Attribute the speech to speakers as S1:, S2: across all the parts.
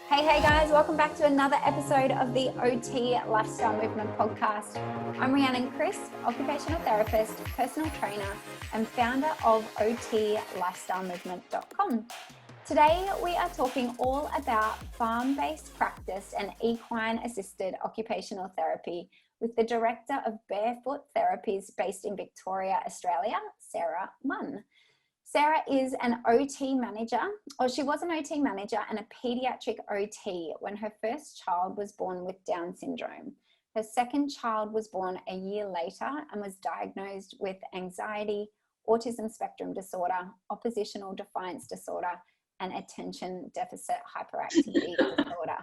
S1: Hey guys, welcome back to another episode of the OT Lifestyle Movement podcast. I'm Rhiannon Crisp, occupational therapist, personal trainer, and founder of OTLifestyleMovement.com. Today we are talking all about farm-based practice and equine-assisted occupational therapy with the director of Barefoot Therapists based in Victoria, Australia, Sarah Munn. Sarah is an OT manager, or she was an OT manager and a pediatric OT when her first child was born with Down syndrome. Her second child was born a year later and was diagnosed with anxiety, autism spectrum disorder, oppositional defiance disorder, and attention deficit hyperactivity disorder.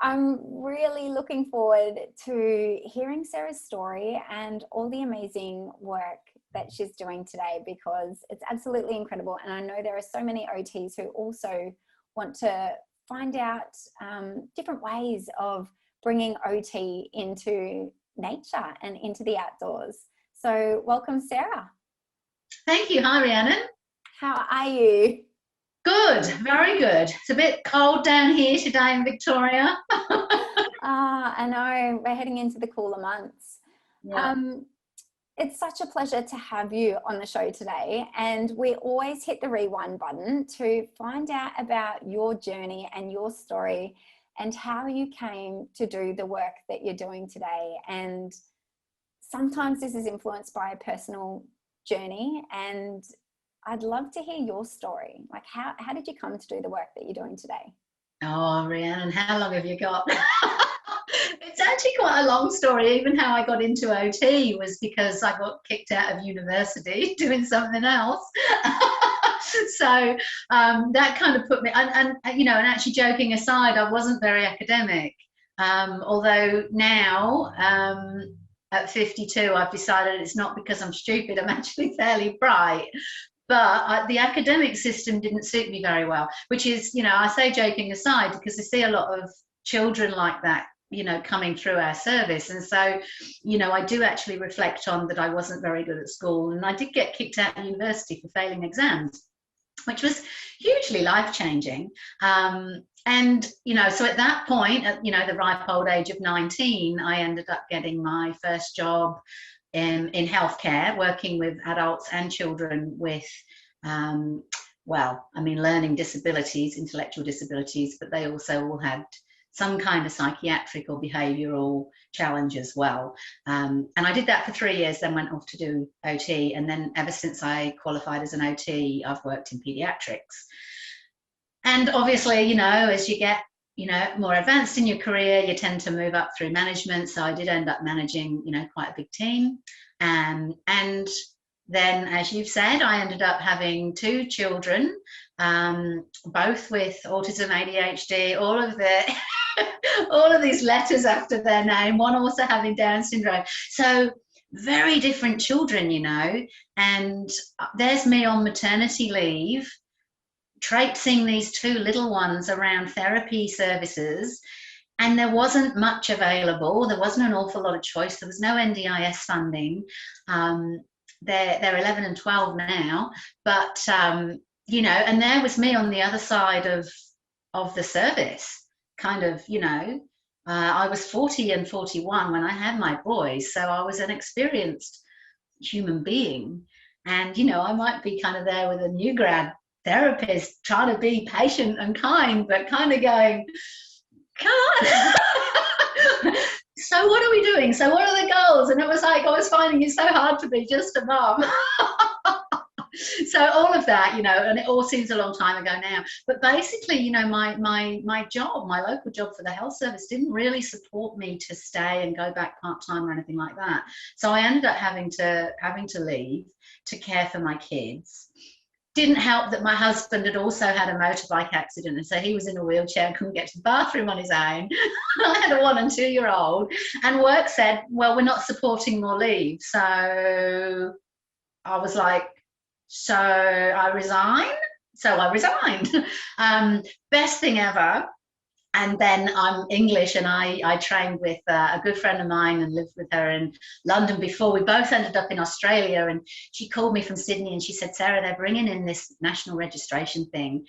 S1: I'm really looking forward to hearing Sarah's story and all the amazing work that she's doing today, because it's absolutely incredible. And I know there are so many OTs who also want to find out different ways of bringing OT into nature and into the outdoors. So welcome, Sarah.
S2: Thank you. Hi, Rhiannon.
S1: How are you?
S2: Good, very good. It's a bit cold down here today in Victoria.
S1: I know, we're heading into the cooler months.
S2: Yeah.
S1: It's such a pleasure to have you on the show today, and we always hit the rewind button to find out about your journey and your story and how you came to do the work that you're doing today. And sometimes this is influenced by a personal journey, and I'd love to hear your story. Like, how did you come to do the work that you're doing today?
S2: Oh, Rhiannon, how long have you got? It's actually quite a long story. Even how I got into OT was because I got kicked out of university doing something else. So that kind of put me, and actually joking aside, I wasn't very academic. Although now, at 52, I've decided it's not because I'm stupid, I'm actually fairly bright. But the academic system didn't suit me very well, which is, I say joking aside because I see a lot of children like that, coming through our service. And so, I do actually reflect on that I wasn't very good at school, and I did get kicked out of university for failing exams, which was hugely life-changing. So at that point, at, the ripe old age of 19, I ended up getting my first job in healthcare, working with adults and children with, learning disabilities, intellectual disabilities, but they also all had some kind of psychiatric or behavioural challenge as well. And I did that for 3 years, then went off to do OT. And then ever since I qualified as an OT, I've worked in paediatrics. And obviously, as you get more advanced in your career, you tend to move up through management. So I did end up managing, quite a big team. And then, as you've said, I ended up having 2 children, both with autism, ADHD, all of these letters after their name, one also having Down syndrome. So very different children, and there's me on maternity leave, traipsing these 2 little ones around therapy services, and there wasn't much available. There wasn't an awful lot of choice. There was no NDIS funding. They're 11 and 12 now, but and there was me on the other side of the service, kind of, I was 40 and 41 when I had my boys, so I was an experienced human being, and I might be kind of there with a new grad therapist trying to be patient and kind, but kind of going, come on. So what are we doing? So what are the goals? And it was like, I was finding it so hard to be just a mum. So all of that, and it all seems a long time ago now. But basically, my job, my local job for the health service didn't really support me to stay and go back part-time or anything like that. So I ended up having to leave to care for my kids. Didn't help that my husband had also had a motorbike accident, and so he was in a wheelchair and couldn't get to the bathroom on his own. I had a 1 and 2-year-old, and work said, well, we're not supporting more leave. So I was like, so I resign? So I resigned. Best thing ever. And then I'm English, and I trained with a good friend of mine and lived with her in London before. We both ended up in Australia, and she called me from Sydney and she said, Sarah, they're bringing in this national registration thing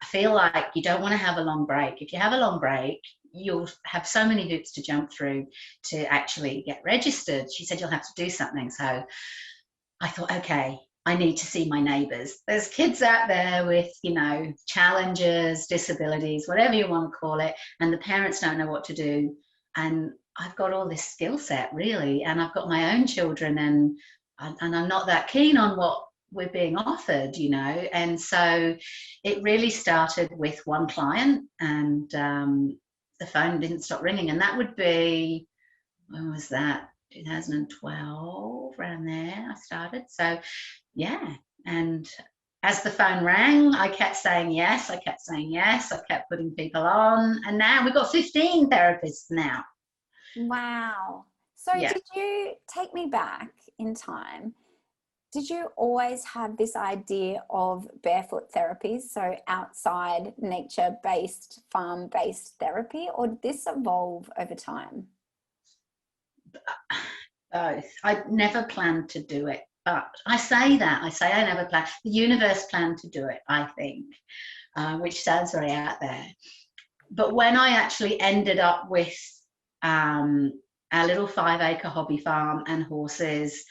S2: I feel like you don't want to have a long break. If you have a long break, you'll have so many hoops to jump through to actually get registered. She said, you'll have to do something. So I thought, okay, I need to see my neighbours. There's kids out there with, you know, challenges, disabilities, whatever you want to call it, and the parents don't know what to do. And I've got all this skill set, really, and I've got my own children, and I'm not that keen on what we're being offered, you know. And so it really started with one client, and the phone didn't stop ringing. And that would be, when was that? 2012, around there I started. So yeah, and as the phone rang, I kept saying yes, I kept saying yes, I kept putting people on, and now we've got 15 therapists now.
S1: Wow. So
S2: Yeah.
S1: did you take me back in time? Did you always have this idea of barefoot therapies, so outside nature-based, farm-based therapy, or did this evolve over time?
S2: Both. I never planned to do it, but I say I never planned. The universe planned to do it, I think, which sounds very out there. But when I actually ended up with our little 5-acre hobby farm and horses,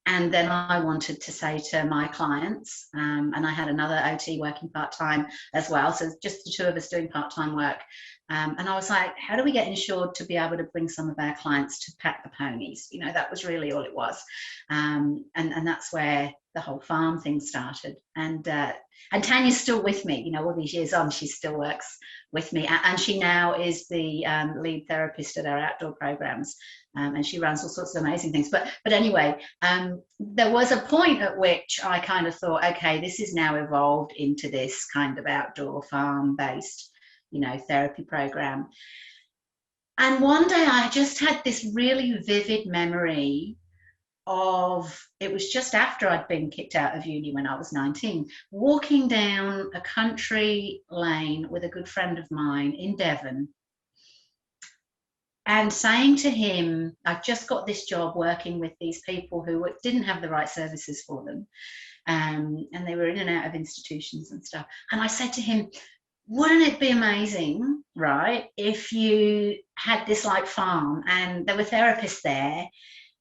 S2: and then I wanted to say to my clients, and I had another OT working part-time as well, so just the two of us doing part-time work. And I was like, how do we get insured to be able to bring some of our clients to pat the ponies? You know, that was really all it was. And that's where the whole farm thing started. And Tanya's still with me, you know, all these years on, she still works with me. And she now is the lead therapist at our outdoor programs. And she runs all sorts of amazing things. But anyway, there was a point at which I kind of thought, okay, this is now evolved into this kind of outdoor farm-based, you know, therapy program. And one day I just had this really vivid memory of, it was just after I'd been kicked out of uni when I was 19, walking down a country lane with a good friend of mine in Devon, and saying to him, I've just got this job working with these people who didn't have the right services for them, and they were in and out of institutions and stuff. And I said to him, wouldn't it be amazing, right, if you had this like farm and there were therapists there,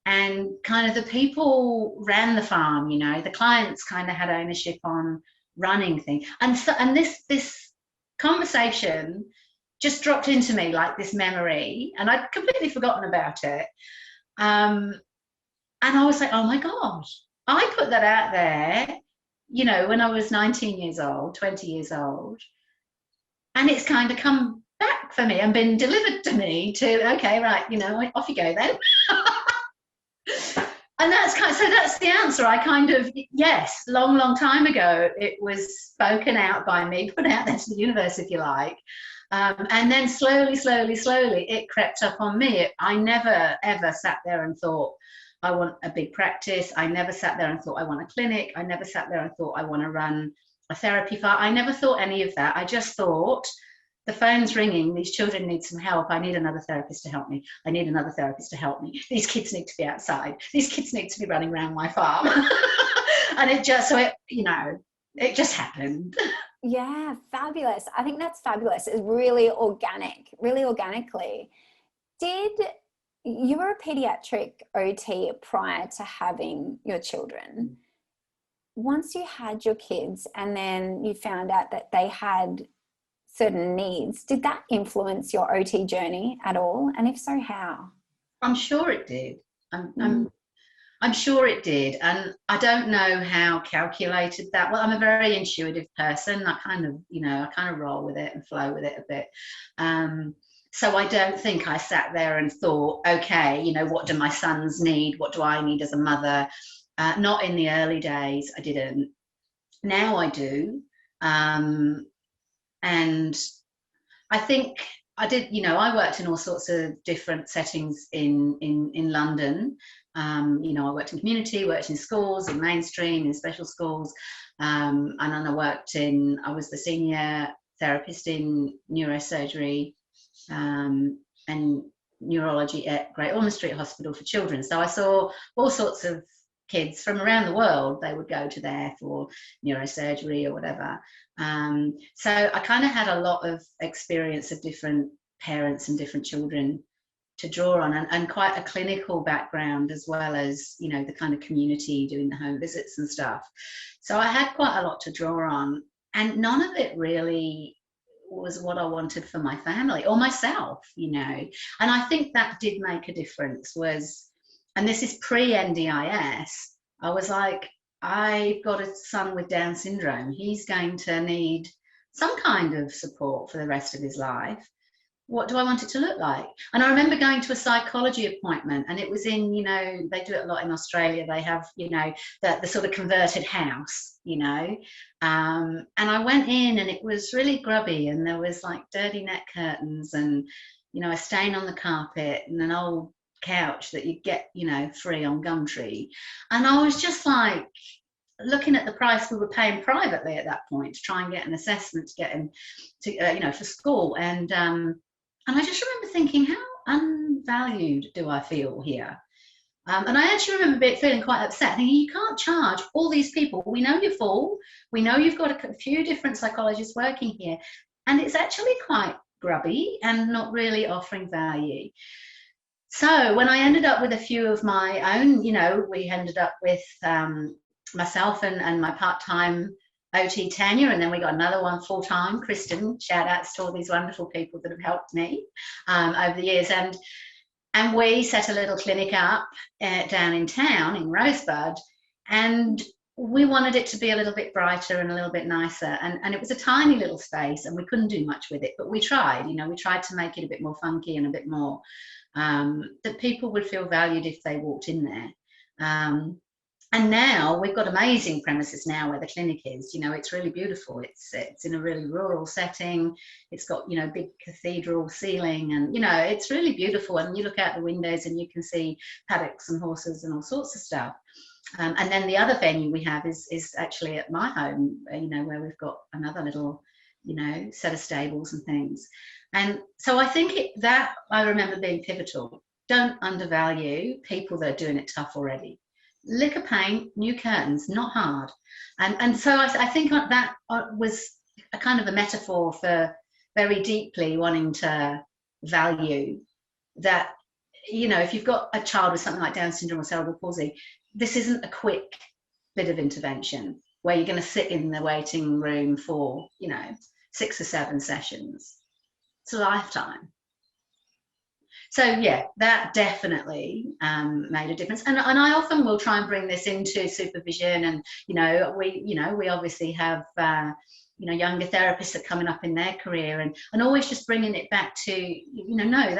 S2: and kind of the people ran the farm, you know, the clients kind of had ownership on running things. And so, and this conversation just dropped into me like this memory, and I'd completely forgotten about it. And I was like, oh my God, I put that out there, you know, when I was 19 years old, 20 years old. And it's kind of come back for me and been delivered to me to, okay, right, you know, off you go then. And that's kind of, so that's the answer. I kind of, yes, long time ago, it was spoken out by me, put out there to the universe, if you like. And then slowly, it crept up on me. I never, ever sat there and thought, I want a big practice. I never sat there and thought, I want a clinic. I never sat there and thought, I want to run a therapy farm. I never thought any of that. I just thought, the phone's ringing, these children need some help. I need another therapist to help me. I need another therapist to help me. These kids need to be outside. These kids need to be running around my farm. And it just, so it, you know, it just happened.
S1: Yeah, fabulous. I think that's fabulous. It's really organic, really organically. You were a pediatric OT prior to having your children. Once you had your kids and then you found out that they had certain needs, did that influence your OT journey at all? And if so, how?
S2: I'm sure it did. I'm sure it did. And I don't know how calculated that. Well, I'm a very intuitive person. I kind of, you know, I kind of roll with it and flow with it a bit. So I don't think I sat there and thought, okay, you know, what do my sons need? What do I need as a mother? Not in the early days, I didn't. Now I do. And I think I did, you know, I worked in all sorts of different settings in London. You know, I worked in community, worked in schools, in mainstream, in special schools. And then I was the senior therapist in neurosurgery and neurology at Great Ormond Street Hospital for Children. So I saw all sorts of kids from around the world. They would go to there for neurosurgery or whatever. So I kind of had a lot of experience of different parents and different children to draw on, and quite a clinical background, as well as, you know, the kind of community doing the home visits and stuff. So I had quite a lot to draw on, and none of it really was what I wanted for my family or myself, you know. And I think that did make a difference, was, and this is pre-NDIS, I was like, I've got a son with Down syndrome. He's going to need some kind of support for the rest of his life. What do I want it to look like? And I remember going to a psychology appointment, and it was in, you know, they do it a lot in Australia. They have, you know, the sort of converted house, you know. And I went in, and it was really grubby, and there was like dirty net curtains, and, you know, a stain on the carpet, and an old couch that you get, you know, free on Gumtree. And I was just like, looking at the price we were paying privately at that point to try and get an assessment to get him to, you know, for school. And I just remember thinking, how unvalued do I feel here? And I actually remember feeling quite upset, thinking, you can't charge all these people. We know you're full. We know you've got a few different psychologists working here. And it's actually quite grubby and not really offering value. So when I ended up with a few of my own, you know, we ended up with myself and my part-time OT Tanya, and then we got another one full-time, Kristen. Shout outs to all these wonderful people that have helped me over the years. And we set a little clinic up down in town in Rosebud, and we wanted it to be a little bit brighter and a little bit nicer. And it was a tiny little space, and we couldn't do much with it, but we tried, you know, we tried to make it a bit more funky and a bit more that people would feel valued if they walked in there. And now we've got amazing premises now where the clinic is. You know, it's really beautiful. It's in a really rural setting. It's got, you know, big cathedral ceiling, and, you know, it's really beautiful. And you look out the windows and you can see paddocks and horses and all sorts of stuff. And then the other venue we have is actually at my home, you know, where we've got another little, you know, set of stables and things. And so I think that I remember being pivotal. Don't undervalue people that are doing it tough already. Lick of paint, new curtains, not hard. And so I think that was a kind of a metaphor for very deeply wanting to value that, you know, if you've got a child with something like Down syndrome or cerebral palsy, this isn't a quick bit of intervention where you're going to sit in the waiting room for, you know, 6 or 7 sessions. It's a lifetime. So yeah, that definitely made a difference. And I often will try and bring this into supervision. And, you know, we obviously have, you know, younger therapists that are coming up in their career, and always just bringing it back to, you know, no,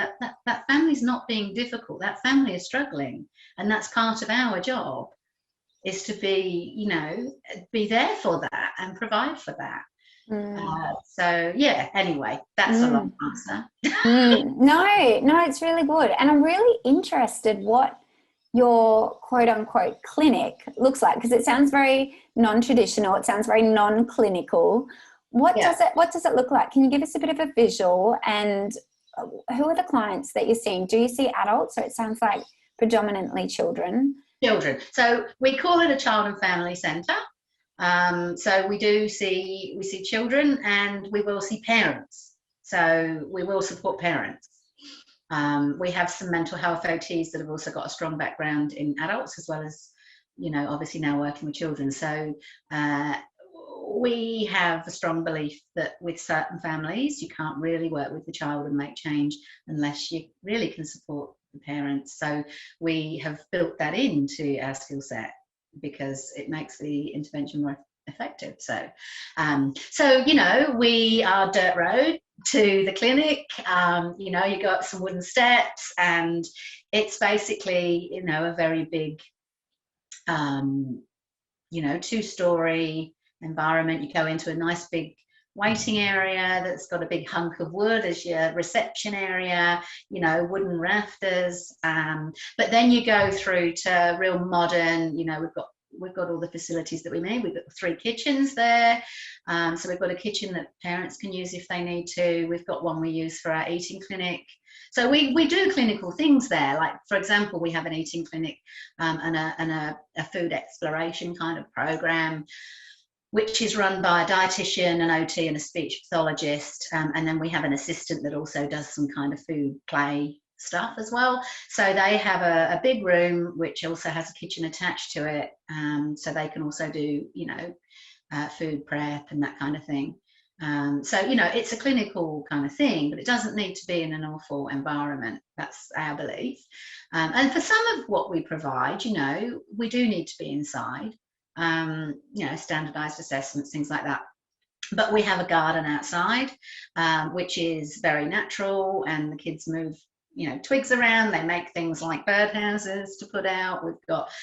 S2: that family's not being difficult. That family is struggling. And that's part of our job, is to be, you know, be there for that and provide for that. So yeah, anyway, that's a long answer.
S1: No, it's really good. And I'm really interested what your quote unquote clinic looks like, because it sounds very non-traditional. It sounds very non-clinical. What does it look like? Can you give us a bit of a visual? And who are the clients that you're seeing? Do you see adults? So it sounds like predominantly children. Children.
S2: So we call it a child and family centre. So we see children, and we will see parents. So we will support parents. We have some mental health OTs that have also got a strong background in adults, as well as, you know, obviously now working with children. So we have a strong belief that with certain families, you can't really work with the child and make change unless you really can support the parents. So we have built that into our skill set, because it makes the intervention more effective. So, you know, we are dirt road to the clinic. You know, you got some wooden steps, and it's basically, you know, a very big, you know, 2-story environment. You go into a nice big waiting area that's got a big hunk of wood as your reception area, you know, wooden rafters. But then you go through to real modern, you know, we've got we've got all the facilities that we need. We've got 3 kitchens there. So we've got a kitchen that parents can use if they need to. We've got one we use for our eating clinic. So we do clinical things there. Like, for example, we have an eating clinic and a food exploration kind of program, which is run by a dietitian, an OT and a speech pathologist. And then we have an assistant that also does some kind of food play stuff as well. So they have a big room which also has a kitchen attached to it, so they can also do, you know, food prep and that kind of thing. So, you know, it's a clinical kind of thing, but it doesn't need to be in an awful environment. That's our belief. And for some of what we provide, you know, we do need to be inside, you know, standardized assessments, things like that. But we have a garden outside, which is very natural, and the kids move, you know, twigs around. They make things like birdhouses to put out.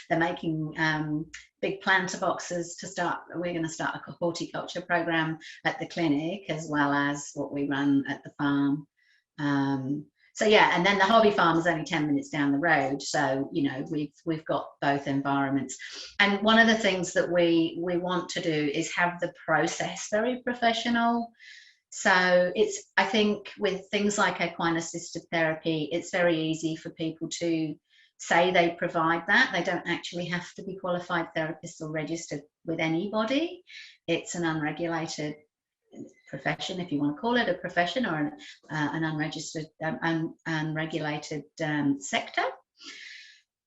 S2: They're making big planter boxes to start. We're going to start a horticulture program at the clinic, as well as what we run at the farm. So yeah, and then the hobby farm is only 10 minutes down the road. So, you know, we've got both environments. And one of the things that we want to do is have the process very professional. So I think with things like equine-assisted therapy, it's very easy for people to say they provide that. They don't actually have to be qualified therapists or registered with anybody. It's an unregulated profession, if you want to call it a profession, or an unregistered, unregulated sector.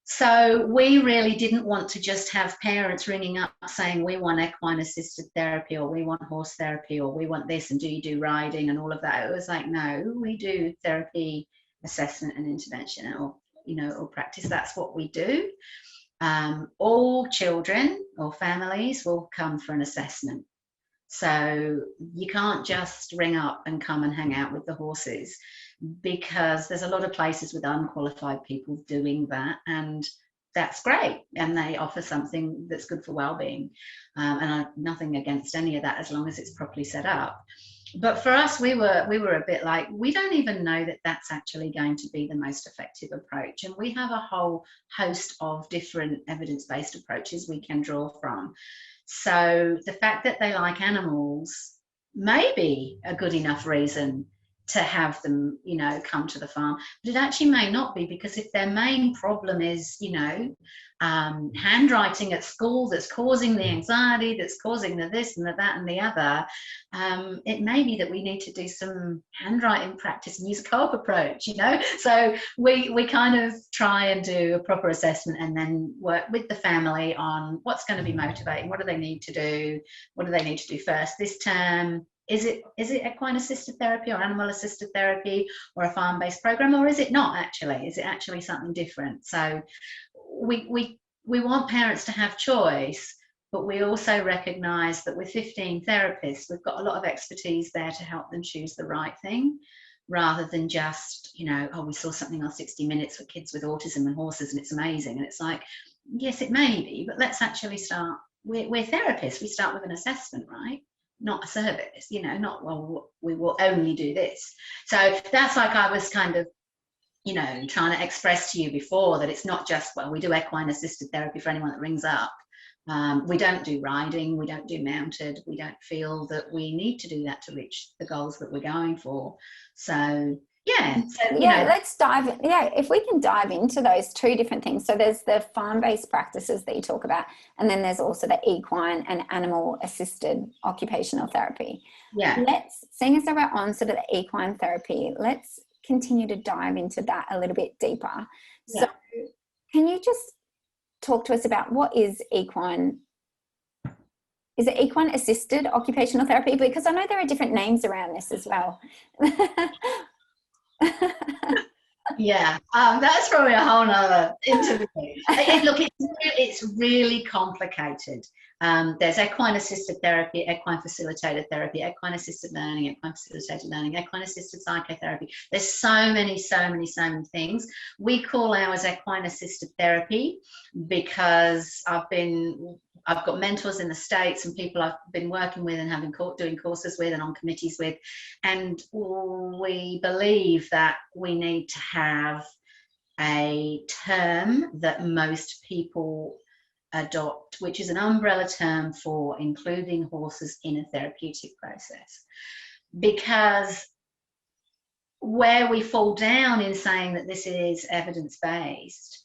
S2: So we really didn't want to just have parents ringing up saying we want equine assisted therapy, or we want horse therapy, or we want this, and do you do riding and all of that. It was like, no, we do therapy, assessment and intervention, or, you know, or practice. That's what we do. All children or families will come for an assessment. So you can't just ring up and come and hang out with the horses, because there's a lot of places with unqualified people doing that, and that's great, and they offer something that's good for well-being, and nothing against any of that as long as it's properly set up. But for us, we were a bit like, we don't even know that that's actually going to be the most effective approach, and we have a whole host of different evidence-based approaches we can draw from. So the fact that they like animals may be a good enough reason to have them, you know, come to the farm, but it actually may not be, because if their main problem is, you know, handwriting at school that's causing the anxiety, that's causing the this and the that and the other, it may be that we need to do some handwriting practice and use a co-op approach, you know. So we kind of try and do a proper assessment, and then work with the family on what's going to be motivating, what do they need to do, what do they need to do first this term. Is it equine assisted therapy or animal assisted therapy or a farm-based program, or is it not actually? Is it actually something different? So we want parents to have choice, but we also recognise that with 15 therapists, we've got a lot of expertise there to help them choose the right thing, rather than just, you know, oh, we saw something on 60 Minutes for kids with autism and horses and it's amazing. And it's like, yes, it may be, but let's actually start. We're therapists. We start with an assessment, right? Not a service, you know, not, well, we will only do this. So that's like, I was kind of, you know, trying to express to you before, that it's not just, well, we do equine assisted therapy for anyone that rings up. We don't do riding, we don't do mounted, we don't feel that we need to do that to reach the goals that we're going for. So yeah, so, you know,
S1: let's dive, if we can dive into those two different things. So there's the farm-based practices that you talk about, and then there's also the equine and animal assisted occupational therapy.
S2: Yeah.
S1: Seeing as though we're on sort of the equine therapy, let's continue to dive into that a little bit deeper.
S2: Yeah.
S1: So can you just talk to us about what is equine? Is it equine assisted occupational therapy? Because I know there are different names around this as well.
S2: Yeah, that's probably a whole nother interview. Look, it's really complicated. There's equine assisted therapy, equine facilitated therapy, equine assisted learning, equine facilitated learning, equine assisted psychotherapy. There's so many things. We call ours equine assisted therapy because I've got mentors in the States and people I've been working with and doing courses with and on committees with, and we believe that we need to have a term that most people adopt, which is an umbrella term for including horses in a therapeutic process. Because where we fall down in saying that this is evidence-based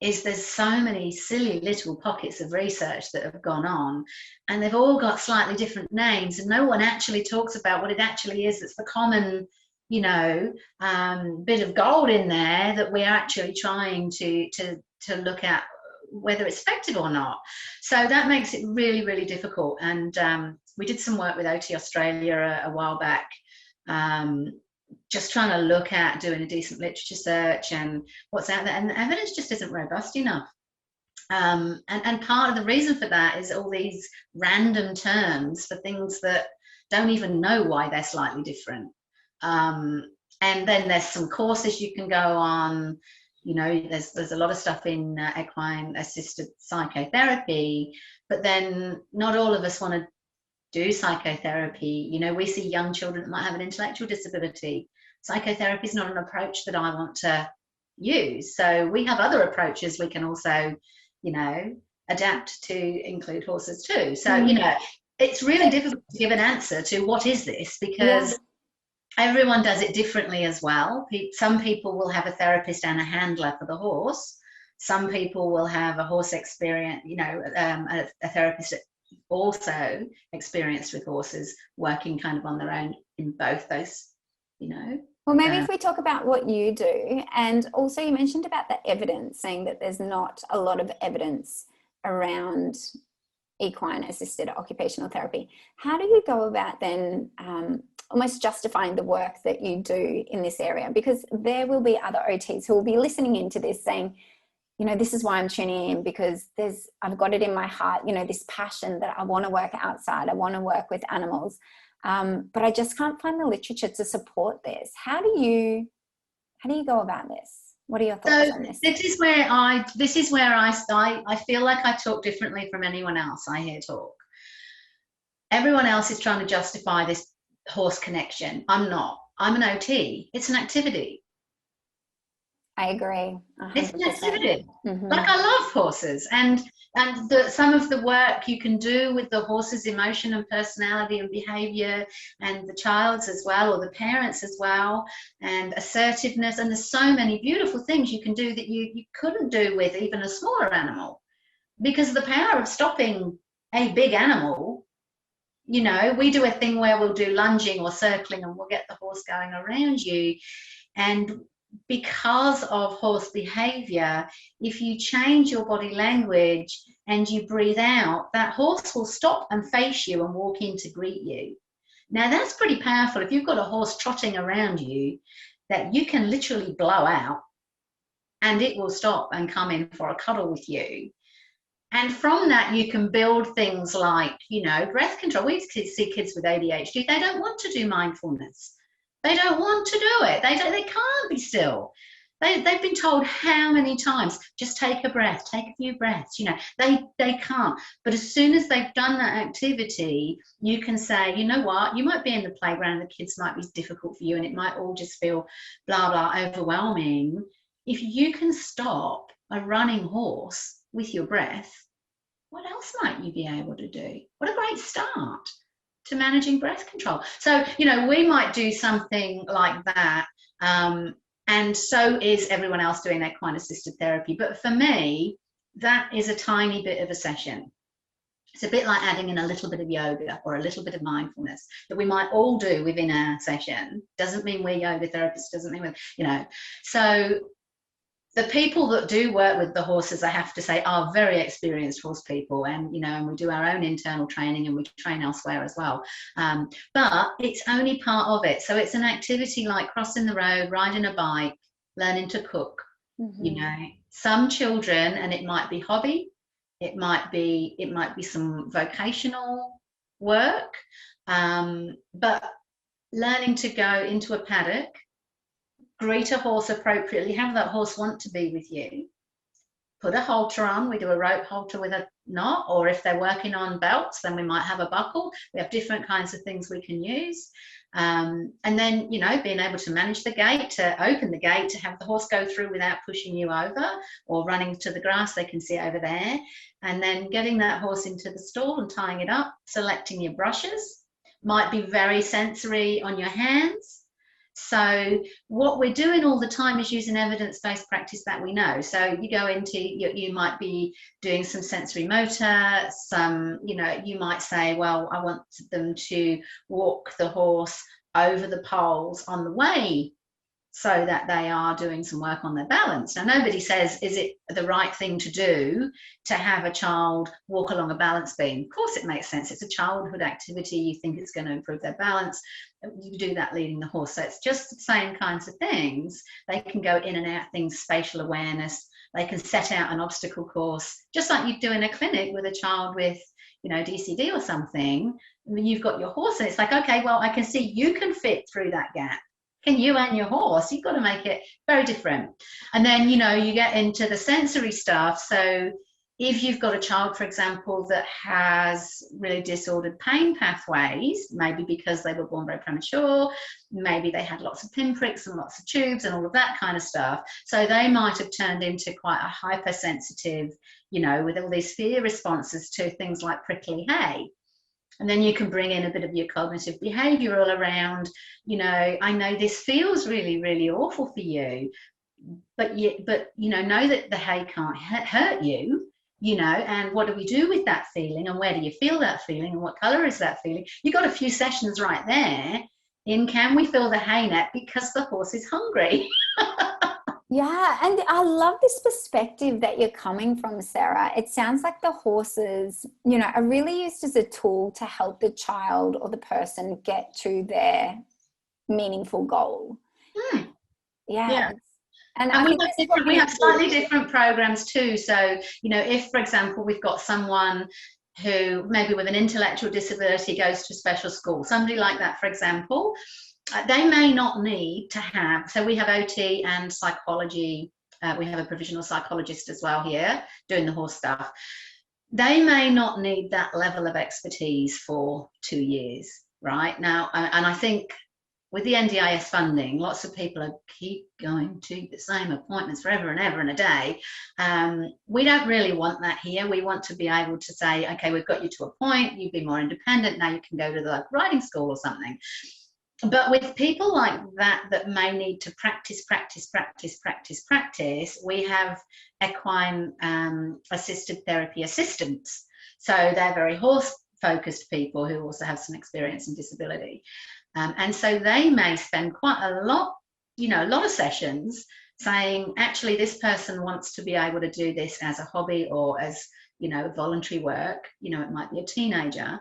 S2: is there's so many silly little pockets of research that have gone on, and they've all got slightly different names, and no one actually talks about what it actually is that's the common, you know, bit of gold in there that we're actually trying to look at whether it's effective or not. So that makes it really, really difficult. And we did some work with OT Australia a while back, just trying to look at doing a decent literature search and what's out there, and the evidence just isn't robust enough. And part of the reason for that is all these random terms for things that don't even know why they're slightly different. And then there's some courses you can go on. You know, there's a lot of stuff in equine-assisted psychotherapy, but then not all of us want to do psychotherapy. You know, we see young children that might have an intellectual disability. Psychotherapy is not an approach that I want to use. So we have other approaches we can also, you know, adapt to include horses too. So, you know, it's really difficult to give an answer to what is this, because everyone does it differently as well. Some people will have a therapist and a handler for the horse. Some people will have a horse experience, you know, a therapist also experienced with horses, working kind of on their own in both those, you know.
S1: Well, maybe if we talk about what you do, and also you mentioned about the evidence, saying that there's not a lot of evidence around equine-assisted occupational therapy. How do you go about then almost justifying the work that you do in this area? Because there will be other OTs who will be listening into this saying, you know, this is why I'm tuning in, because I've got it in my heart, you know, this passion that I want to work outside, I want to work with animals, but I just can't find the literature to support this. How do you go about this? What are your thoughts on this?
S2: This is where I feel like I talk differently from anyone else I hear talk. Everyone else is trying to justify this horse connection. I'm not. I'm an OT. It's an activity.
S1: I agree. 100%.
S2: It's an activity. Like, I love horses, and some of the work you can do with the horse's emotion and personality and behavior, and the child's as well, or the parents as well, and assertiveness, and there's so many beautiful things you can do that you couldn't do with even a smaller animal, because the power of stopping a big animal, you know, we do a thing where we'll do lunging or circling and we'll get the horse going around you, and because of horse behavior, if you change your body language and you breathe out, that horse will stop and face you and walk in to greet you. Now, that's pretty powerful. If you've got a horse trotting around you that you can literally blow out, and it will stop and come in for a cuddle with you. And from that, you can build things like, you know, breath control. We see kids with ADHD, they don't want to do mindfulness. They don't want to do it. They can't be still. They've been told how many times, just take a breath, take a few breaths, you know, they can't. But as soon as they've done that activity, you can say, you know what, you might be in the playground, the kids might be difficult for you, and it might all just feel blah, blah, overwhelming. If you can stop a running horse with your breath, what else might you be able to do? What a great start to managing breath control. So, you know, we might do something like that, and so is everyone else doing equine-assisted therapy. But for me, that is a tiny bit of a session. It's a bit like adding in a little bit of yoga or a little bit of mindfulness that we might all do within a session. Doesn't mean we're yoga therapists, doesn't mean we're, you know. So the people that do work with the horses, I have to say, are very experienced horse people, and, you know, and we do our own internal training and we train elsewhere as well. But it's only part of it. So it's an activity like crossing the road, riding a bike, learning to cook. You know, some children, and it might be hobby, it might be some vocational work, but learning to go into a paddock, greet a horse appropriately, have that horse want to be with you, put a halter on. We do a rope halter with not. Or if they're working on belts, then we might have a buckle. We have different kinds of things we can use. And then, you know, being able to manage the gate, to open the gate, to have the horse go through without pushing you over or running to the grass they can see over there. And then getting that horse into the stall and tying it up, selecting your brushes. Might be very sensory on your hands. So what we're doing all the time is using evidence-based practice that we know. So you go into, you might be doing some sensory motor, some, you know, you might say, well, I want them to walk the horse over the poles on the way so that they are doing some work on their balance. Now, nobody says, is it the right thing to do to have a child walk along a balance beam? Of course it makes sense. It's a childhood activity. You think it's going to improve their balance. You do that leading the horse. So it's just the same kinds of things. They can go in and out things, spatial awareness. They can set out an obstacle course, just like you do in a clinic with a child with, you know, DCD or something. I mean, you've got your horse and it's like, okay, well, I can see you can fit through that gap. Can you and your horse? You've got to make it very different. And then, you know, you get into the sensory stuff. So if you've got a child, for example, that has really disordered pain pathways, maybe because they were born very premature, maybe they had lots of pinpricks and lots of tubes and all of that kind of stuff. So they might have turned into quite a hypersensitive, you know, with all these fear responses to things like prickly hay. And then you can bring in a bit of your cognitive behavioural around, you know, I know this feels really, really awful for you, but you know that the hay can't hurt you, you know, and what do we do with that feeling, and where do you feel that feeling, and what colour is that feeling? You've got a few sessions right there in can we feel the hay net because the horse is hungry.
S1: Yeah, and I love this perspective that you're coming from, Sarah. It sounds like the horses, you know, are really used as a tool to help the child or the person get to their meaningful goal. Yeah.
S2: And we have slightly different programs too. So, you know, if, for example, we've got someone who maybe with an intellectual disability goes to special school, somebody like that, for example, they may not need to have, so we have OT and psychology, we have a provisional psychologist as well here doing the horse stuff. They may not need that level of expertise for 2 years, right? Now, and I think with the NDIS funding, lots of people keep going to the same appointments forever and ever and a day. We don't really want that here. We want to be able to say, okay, we've got you to a point, you've been more independent, now you can go to the riding school or something. But with people like that may need to practice, we have equine assisted therapy assistants. So they're very horse-focused people who also have some experience in disability. And so they may spend quite a lot, you know, a lot of sessions saying, actually, this person wants to be able to do this as a hobby or as, you know, voluntary work. You know, it might be a teenager.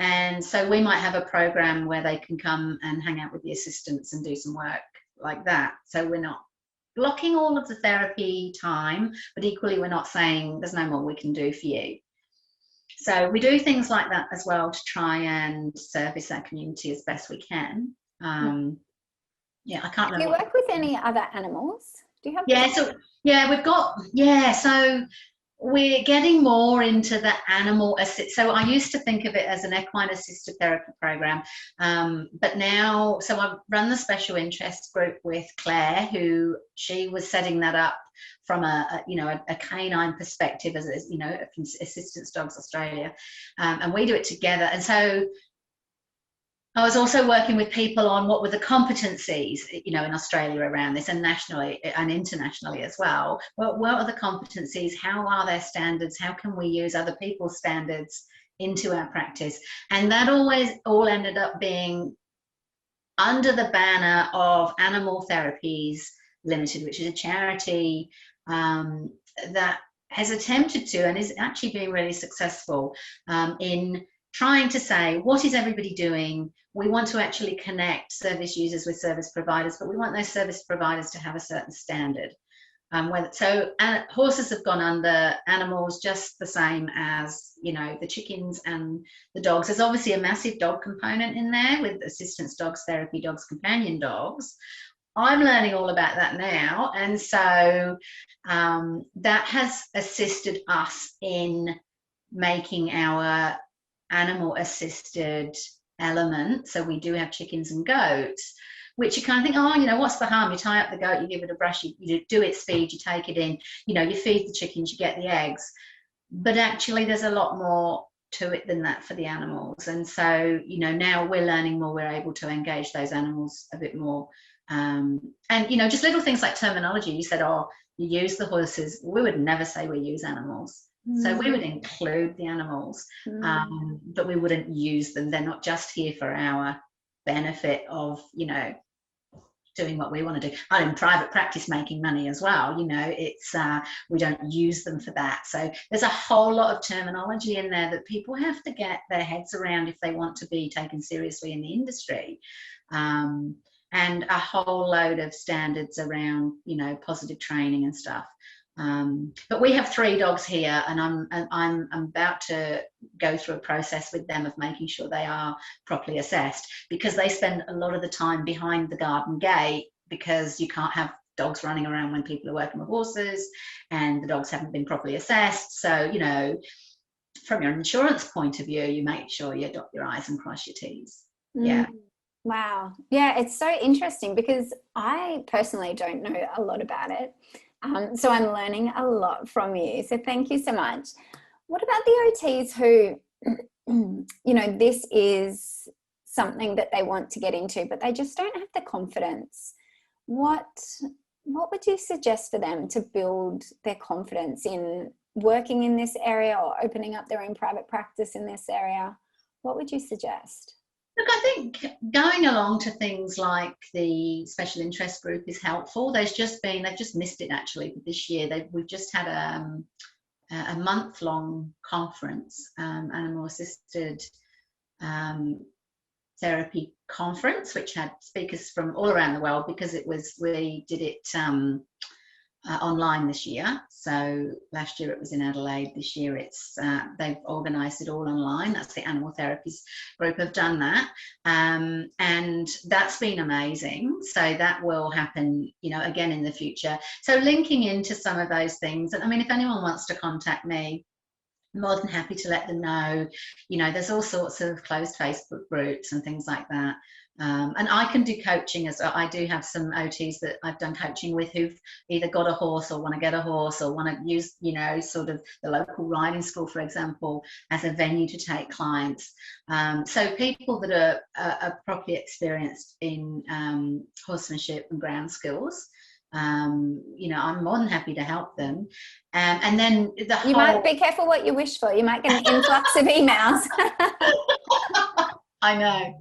S2: And so we might have a program where they can come and hang out with the assistants and do some work like that. So we're not blocking all of the therapy time, but equally we're not saying there's no more we can do for you. So we do things like that as well to try and service our community as best we can. Yeah, I can't remember.
S1: Do you work with any other animals? Do you have?
S2: Yeah, so yeah, we've got, yeah, so we're getting more into the animal assist. So I used to think of it as an equine assisted therapy program, but now, so I run the special interest group with Claire, who she was setting that up from a canine perspective, as you know, from Assistance Dogs Australia, and we do it together. And so I was also working with people on what were the competencies, you know, in Australia around this, and nationally and internationally as well. What are the competencies? How are their standards? How can we use other people's standards into our practice? And that always all ended up being under the banner of Animal Therapies Limited, which is a charity that has attempted to and is actually being really successful in trying to say, what is everybody doing? We want to actually connect service users with service providers, but we want those service providers to have a certain standard. Horses have gone under, animals just the same as, you know, the chickens and the dogs. There's obviously a massive dog component in there with assistance dogs, therapy dogs, companion dogs. I'm learning all about that now, and so that has assisted us in making our animal assisted element. So we do have chickens and goats, which you kind of think, oh, you know, what's the harm? You tie up the goat, you give it a brush, you do its feed, you take it in, you know, you feed the chickens, you get the eggs. But actually there's a lot more to it than that for the animals. And so, you know, now we're learning more, we're able to engage those animals a bit more. And, you know, just little things like terminology. You said, oh, you use the horses. We would never say we use animals. So we would include the animals, but we wouldn't use them. They're not just here for our benefit of, you know, doing what we want to do. I'm in private practice making money as well. You know, it's we don't use them for that. So there's a whole lot of terminology in there that people have to get their heads around if they want to be taken seriously in the industry. And a whole load of standards around, you know, positive training and stuff. But we have 3 dogs here, and I'm about to go through a process with them of making sure they are properly assessed, because they spend a lot of the time behind the garden gate, because you can't have dogs running around when people are working with horses, and the dogs haven't been properly assessed. So, you know, from your insurance point of view, you make sure you dot your I's and cross your T's. Yeah.
S1: Wow. Yeah, it's so interesting, because I personally don't know a lot about it. So I'm learning a lot from you. So thank you so much. What about the OTs who, you know, this is something that they want to get into, but they just don't have the confidence? What would you suggest for them to build their confidence in working in this area or opening up their own private practice in this area? What would you suggest?
S2: Look, I think going along to things like the special interest group is helpful. They've just missed it actually this year. We've just had a month-long conference, animal assisted therapy conference, which had speakers from all around the world, because we did it online this year. So last year it was in Adelaide. This year they've organised it all online. That's the animal therapies group have done that, and that's been amazing. So that will happen, you know, again in the future. So linking into some of those things, and I mean, if anyone wants to contact me, I'm more than happy to let them know. You know, there's all sorts of closed Facebook groups and things like that. And I can do coaching as well. I do have some OTs that I've done coaching with who've either got a horse or want to get a horse, or want to use, you know, sort of the local riding school, for example, as a venue to take clients. So people that are properly experienced in horsemanship and ground skills, you know, I'm more than happy to help them. And then you
S1: might be careful what you wish for. You might get an influx of emails.
S2: I know.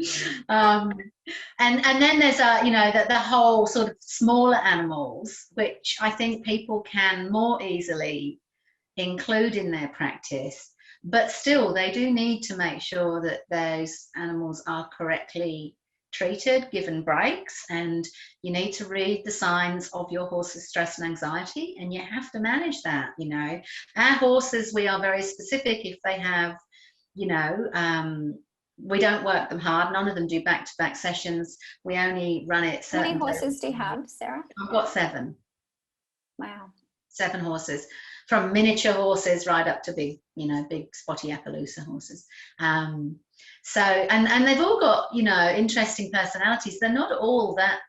S2: And then there's you know, the whole sort of smaller animals, which I think people can more easily include in their practice, but still they do need to make sure that those animals are correctly treated, given breaks, and you need to read the signs of your horse's stress and anxiety, and you have to manage that. You know, our horses, we are very specific. If they have, you know, we don't work them hard. None of them do back-to-back sessions. We only run it.
S1: How many horses do you have, Sarah?
S2: I've got 7.
S1: Wow.
S2: 7 horses, from miniature horses right up to big, you know, big spotty Appaloosa horses. So, and they've all got, you know, interesting personalities. They're not all that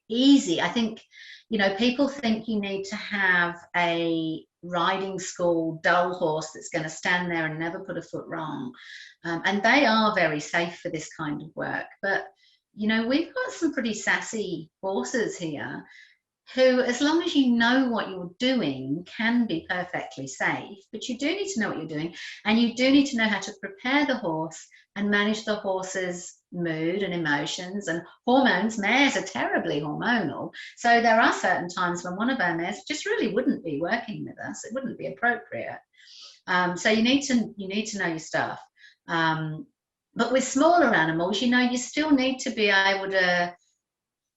S2: easy. I think, you know, people think you need to have a riding school dull horse that's going to stand there and never put a foot wrong. And they are very safe for this kind of work. But, you know, we've got some pretty sassy horses here who, as long as you know what you're doing, can be perfectly safe. But you do need to know what you're doing, and you do need to know how to prepare the horse and manage the horse's mood and emotions and hormones. Mares are terribly hormonal. So there are certain times when one of our mares just really wouldn't be working with us. It wouldn't be appropriate. So you need to know your stuff. But with smaller animals, you know, you still need to be able to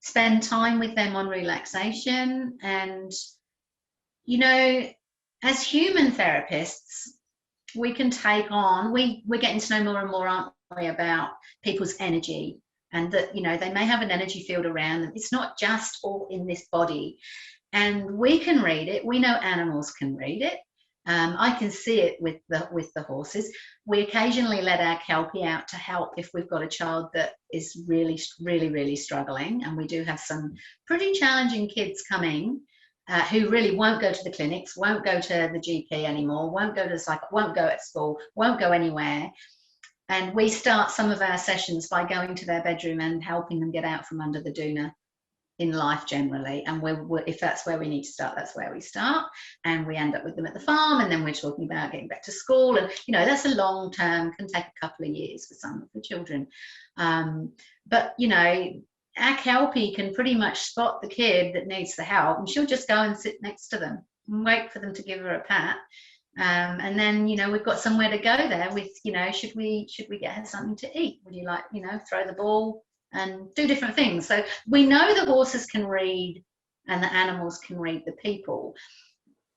S2: spend time with them on relaxation. And, you know, as human therapists, we can take on, we're getting to know more and more, aren't we, about people's energy, and that, you know, they may have an energy field around them. It's not just all in this body, and we can read it. We know animals can read it. I can see it with the horses. We occasionally let our Kelpie out to help if we've got a child that is really, really, really struggling. And we do have some pretty challenging kids coming who really won't go to the clinics, won't go to the GP anymore, won't go to the psych, won't go at school, won't go anywhere. And we start some of our sessions by going to their bedroom and helping them get out from under the doona in life generally. And if that's where we need to start, that's where we start. And we end up with them at the farm, and then we're talking about getting back to school. And that's a long term, can take a couple of years for some of the children. But our Kelpie can pretty much spot the kid that needs the help, and she'll just go and sit next to them and wait for them to give her a pat. And then we've got somewhere to go there with should we get her something to eat, would you like throw the ball, and do different things. So we know the horses can read and the animals can read the people.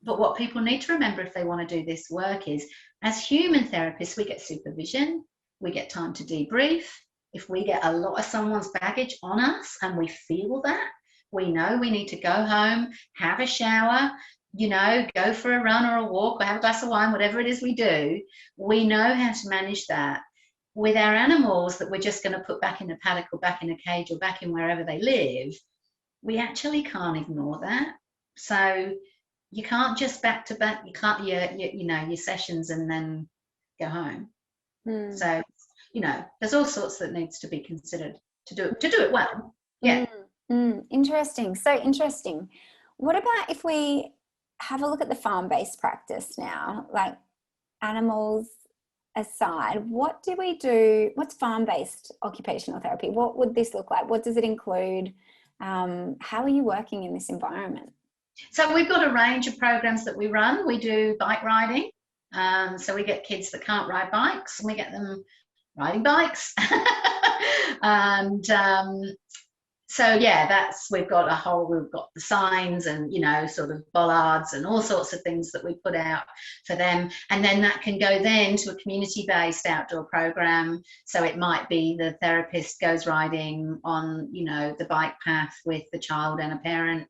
S2: But what people need to remember if they want to do this work is, as human therapists, we get supervision, we get time to debrief. If we get a lot of someone's baggage on us and we feel that, we know we need to go home, have a shower, go for a run or a walk or have a glass of wine, whatever it is we do. We know how to manage that. With our animals that we're just going to put back in a paddock or back in a cage or back in wherever they live, we actually can't ignore that. So you can't just back to back, you can't your sessions and then go home. So there's all sorts that needs to be considered to do it well.
S1: Interesting. So interesting. What about if we have a look at the farm-based practice now, like animals aside, what do we do? What's farm-based occupational therapy? What would this look like? What does it include? How are you working in this environment?
S2: So we've got a range of programs that we run. We do bike riding. So we get kids that can't ride bikes and we get them riding bikes. And so yeah, we've got the signs and sort of bollards and all sorts of things that we put out for them, and then that can go then to a community-based outdoor program. So it might be the therapist goes riding on the bike path with the child and a parent.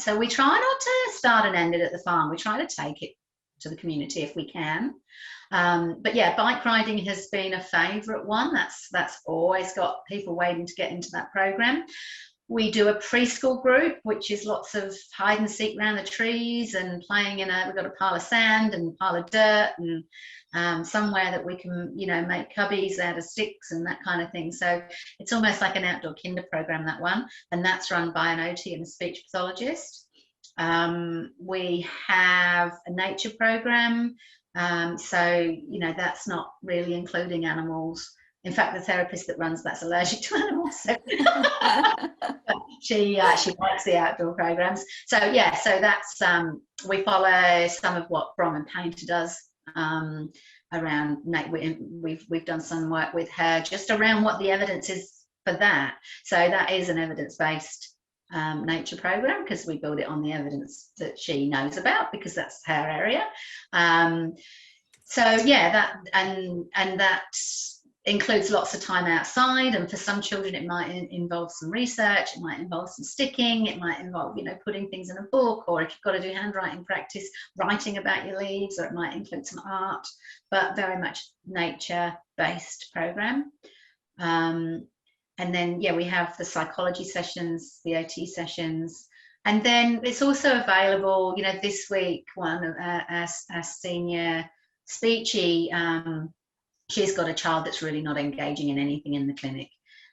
S2: So we try not to start and end it at the farm. We try to take it to the community if we can. But yeah, bike riding has been a favourite one. That's always got people waiting to get into that program. We do a preschool group, which is lots of hide and seek around the trees and playing we've got a pile of sand and a pile of dirt and somewhere that we can, make cubbies out of sticks and that kind of thing. So it's almost like an outdoor kinder program, that one. And that's run by an OT and a speech pathologist. We have a nature program. So that's not really including animals. In fact, the therapist that runs that's allergic to animals. So she likes the outdoor programs. So yeah, so that's we follow some of what Brom and Painter does around. We've done some work with her just around what the evidence is for that. So that is an evidence-based nature program, because we build it on the evidence that she knows about, because that's her area. So yeah, that and that includes lots of time outside, and for some children it might involve some research, it might involve some sticking, it might involve putting things in a book, or if you've got to do handwriting practice, writing about your leaves, or it might include some art, but very much nature-based program. And then yeah, we have the psychology sessions, the OT sessions, and then it's also available, this week one of our senior speechy, she's got a child that's really not engaging in anything in the clinic,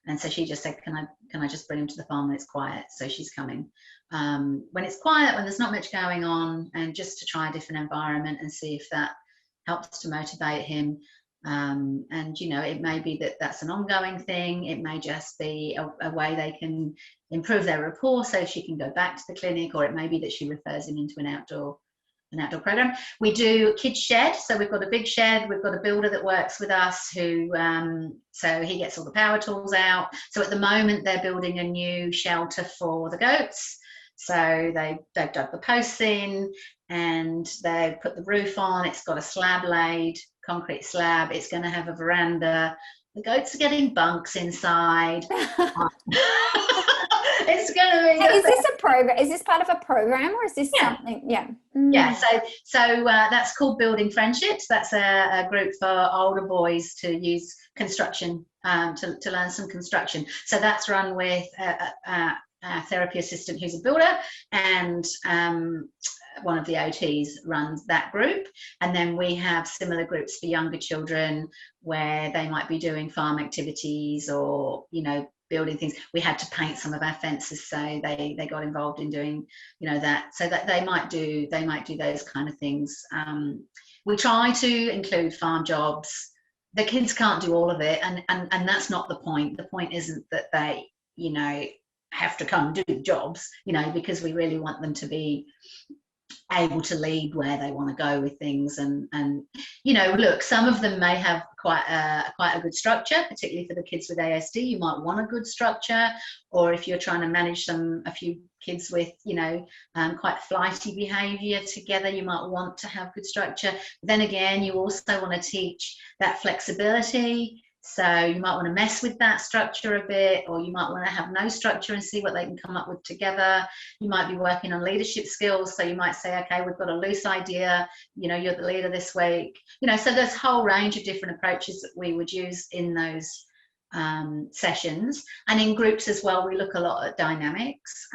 S2: and so she just said, can I just bring him to the farm when it's quiet? So she's coming when it's quiet, when there's not much going on, and just to try a different environment and see if that helps to motivate him. And it may be that that's an ongoing thing, it may just be a way they can improve their rapport so she can go back to the clinic, or it may be that she refers him into an outdoor program. We do kids shed, so we've got a big shed, we've got a builder that works with us who so he gets all the power tools out. So at the moment they're building a new shelter for the goats, so they've dug the posts in and they put the roof on. It's got a slab laid, concrete slab. It's going to have a veranda. The goats are getting bunks inside. It's it's going to be.
S1: Hey, is this a program? Is this part of a program, or is this something? Yeah.
S2: Yeah. So that's called Building Friendships. That's a group for older boys to use construction, to learn some construction. So that's run with a therapy assistant who's a builder, and one of the OTs runs that group. And then we have similar groups for younger children where they might be doing farm activities or, you know, building things. We had to paint some of our fences, so they got involved in doing, you know, that, so that they might do those kind of things. We try to include farm jobs. The kids can't do all of it, and that's not the point. The point isn't that they, you know, have to come do jobs, you know, because we really want them to be able to lead where they want to go with things. And you know, look, some of them may have quite a good structure, particularly for the kids with ASD. You might want a good structure, or if you're trying to manage a few kids with, you know, quite flighty behavior together, you might want to have good structure. But then again, you also want to teach that flexibility. So you might want to mess with that structure a bit, or you might want to have no structure and see what they can come up with together. You might be working on leadership skills. So you might say, okay, we've got a loose idea, you know, you're the leader this week. You know, so there's a whole range of different approaches that we would use in those sessions. And in groups as well, we look a lot at dynamics.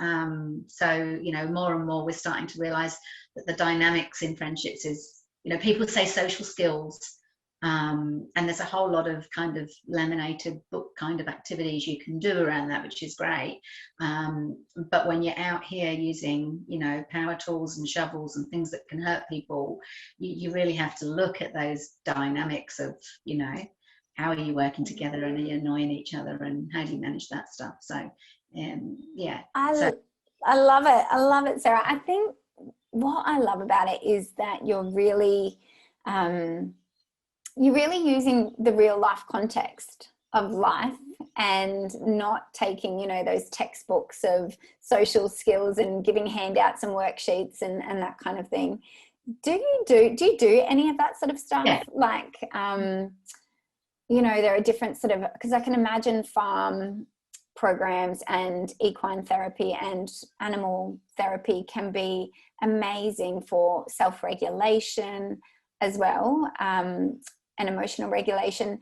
S2: So, you know, more and more we're starting to realize that the dynamics in friendships is, you know, people say social skills. And there's a whole lot of kind of laminated book kind of activities you can do around that, which is great. But when you're out here using, you know, power tools and shovels and things that can hurt people, you really have to look at those dynamics of, you know, how are you working together, and are you annoying each other, and how do you manage that stuff? So, yeah.
S1: I love it. I love it, Sarah. I think what I love about it is that you're really using the real life context of life, and not taking, you know, those textbooks of social skills and giving handouts and worksheets and that kind of thing. Do you do any of that sort of stuff?
S2: Yeah.
S1: Like, you know, there are different sort of, because I can imagine farm programs and equine therapy and animal therapy can be amazing for self-regulation as well, and emotional regulation.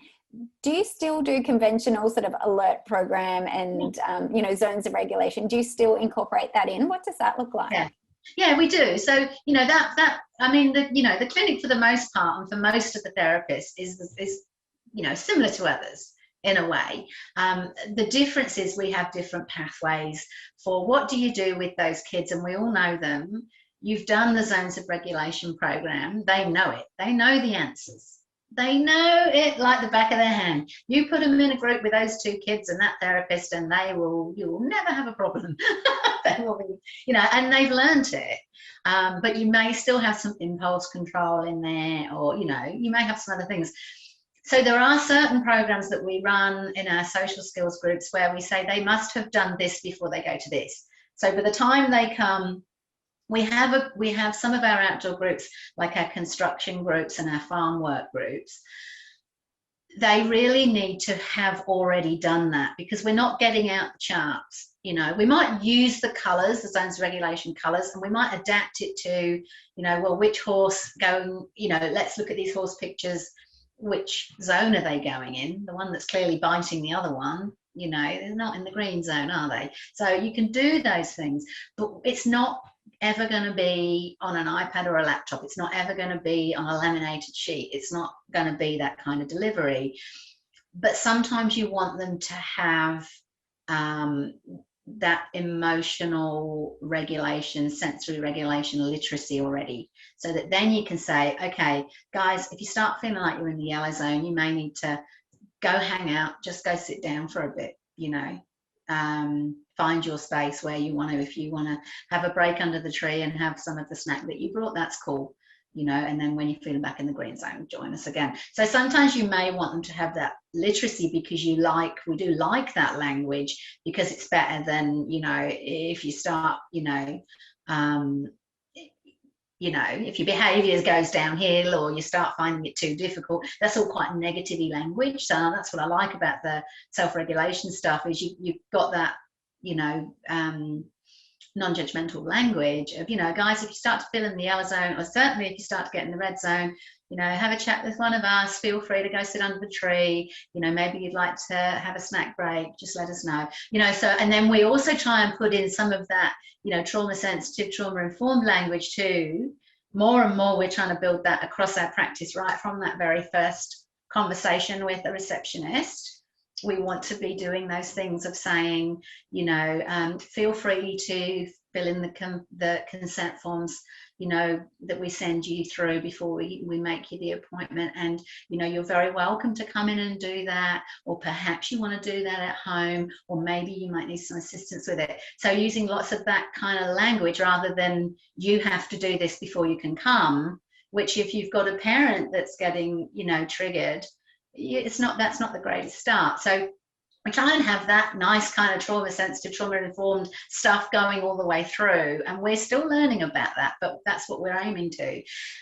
S1: Do you still do conventional sort of alert program and, you know, zones of regulation? Do you still incorporate that in? What does that look like?
S2: Yeah, we do. So, you know, that I mean, the clinic for the most part, and for most of the therapists, is you know, similar to others in a way. The difference is we have different pathways for what do you do with those kids, and we all know them. You've done the zones of regulation program. They know it. They know the answers. They know it like the back of their hand. You put them in a group with those two kids and that therapist, and you will never have a problem. They will be, you know, and they've learned it. But you may still have some impulse control in there, or, you know, you may have some other things. So there are certain programs that we run in our social skills groups where we say they must have done this before they go to this. So by the time they come, we have some of our outdoor groups, like our construction groups and our farm work groups. They really need to have already done that, because we're not getting out the charts. You know, we might use the colours, the zones of regulation colours, and we might adapt it to, you know, well, which horse going, you know, let's look at these horse pictures. Which zone are they going in? The one that's clearly biting the other one, you know, they're not in the green zone, are they? So you can do those things, but it's not ever going to be on an iPad or a laptop. It's not ever going to be on a laminated sheet. It's not going to be that kind of delivery. But sometimes you want them to have that emotional regulation, sensory regulation literacy already, so that then you can say, okay, guys, if you start feeling like you're in the yellow zone, you may need to go hang out, just go sit down for a bit, you know, find your space where you want to. If you want to have a break under the tree and have some of the snack that you brought, that's cool, you know, and then when you're feeling back in the green zone, join us again. So sometimes you may want them to have that literacy, because we do like that language, because it's better than, you know, if you start, you know, if your behaviour goes downhill or you start finding it too difficult, that's all quite negative language. So that's what I like about the self-regulation stuff, is you've got that you know, non-judgmental language of, you know, guys, if you start to feel in the yellow zone, or certainly if you start to get in the red zone, you know, have a chat with one of us, feel free to go sit under the tree, you know, maybe you'd like to have a snack break, just let us know, you know. So, and then we also try and put in some of that, you know, trauma sensitive, trauma informed language too. More and more we're trying to build that across our practice, right from that very first conversation with the receptionist. We want to be doing those things of saying, you know, feel free to fill in the consent forms, you know, that we send you through before we make you the appointment. And, you know, you're very welcome to come in and do that, or perhaps you want to do that at home, or maybe you might need some assistance with it. So using lots of that kind of language, rather than you have to do this before you can come, which if you've got a parent that's getting, you know, triggered, that's not the greatest start. So we try and have that nice kind of trauma sensitive, trauma informed stuff going all the way through, and we're still learning about that, but that's what we're aiming to.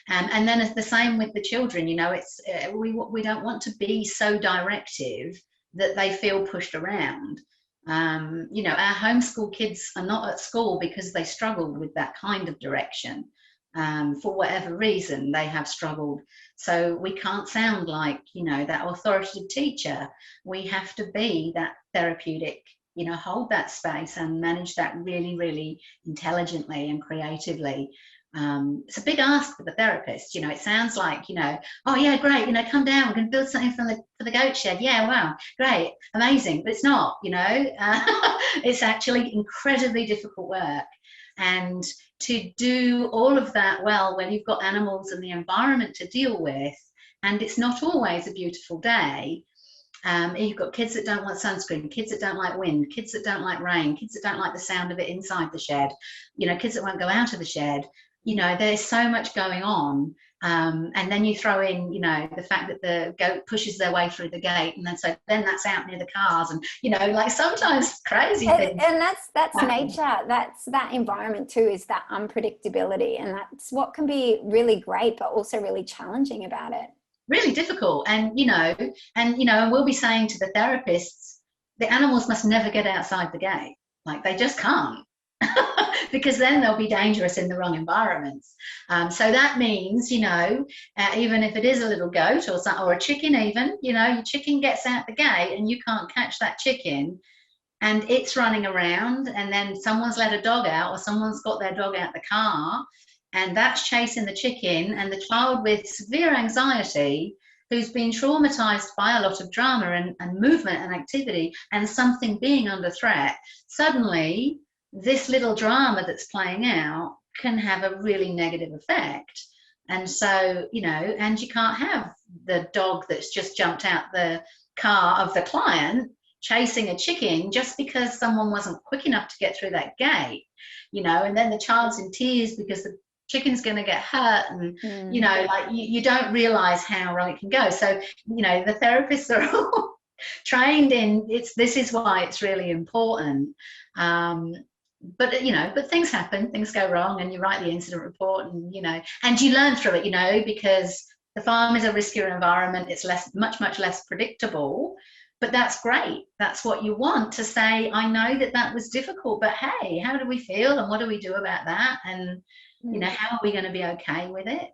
S2: And then it's the same with the children, you know, it's we don't want to be so directive that they feel pushed around. You know, our homeschool kids are not at school because they struggled with that kind of direction. For whatever reason, they have struggled. So we can't sound like, you know, that authoritative teacher. We have to be that therapeutic, you know, hold that space and manage that really, really intelligently and creatively. It's a big ask for the therapist. You know, it sounds like, you know, oh yeah, great, you know, come down, we're going to build something for the goat shed. Yeah, wow, great, amazing. But it's not, you know, it's actually incredibly difficult work. And to do all of that well when you've got animals and the environment to deal with, and it's not always a beautiful day. You've got kids that don't want sunscreen, kids that don't like wind, kids that don't like rain, kids that don't like the sound of it inside the shed, you know, kids that won't go out of the shed. You know, there's so much going on. And then you throw in, you know, the fact that the goat pushes their way through the gate, and then so then that's out near the cars, and, you know, like sometimes crazy things.
S1: And that's nature. That's that environment too, is that unpredictability, and that's what can be really great, but also really challenging about it.
S2: Really difficult. And you know, and we'll be saying to the therapists, the animals must never get outside the gate, like they just can't. Because then they'll be dangerous in the wrong environments. So that means, you know, even if it is a little goat or a chicken, even, you know, your chicken gets out the gate and you can't catch that chicken, and it's running around, and then someone's let a dog out, or someone's got their dog out the car, and that's chasing the chicken, and the child with severe anxiety who's been traumatized by a lot of drama and movement and activity and something being under threat, suddenly this little drama that's playing out can have a really negative effect. And so, you know, and you can't have the dog that's just jumped out the car of the client chasing a chicken just because someone wasn't quick enough to get through that gate, you know, and then the child's in tears because the chicken's going to get hurt, and you know, like you don't realize how wrong it can go. So, you know, the therapists are all trained in this is why it's really important. But you know, but things happen, things go wrong, and you write the incident report, and you know, and you learn through it, you know, because the farm is a riskier environment. It's much less predictable, but that's great. That's what you want to say. I know that was difficult, but hey, how do we feel, and what do we do about that? And you know, how are we going to be okay with it?